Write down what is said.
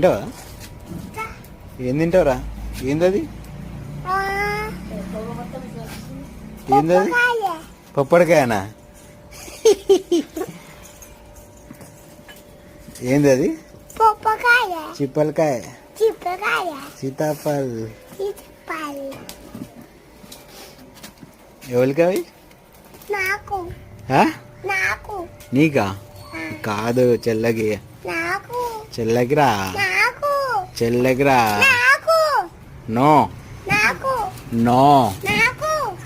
తింటావా? ఏం తింటావురా? ఏందది? ఏందది? పప్పడికాయనా? ఏందది? చిప్పలకాయ, సీతాఫల్. ఎవరికి అవి? నీకా? కాదు, చెల్లకి. చెల్లకిరా, చెల్లకిరా. No no.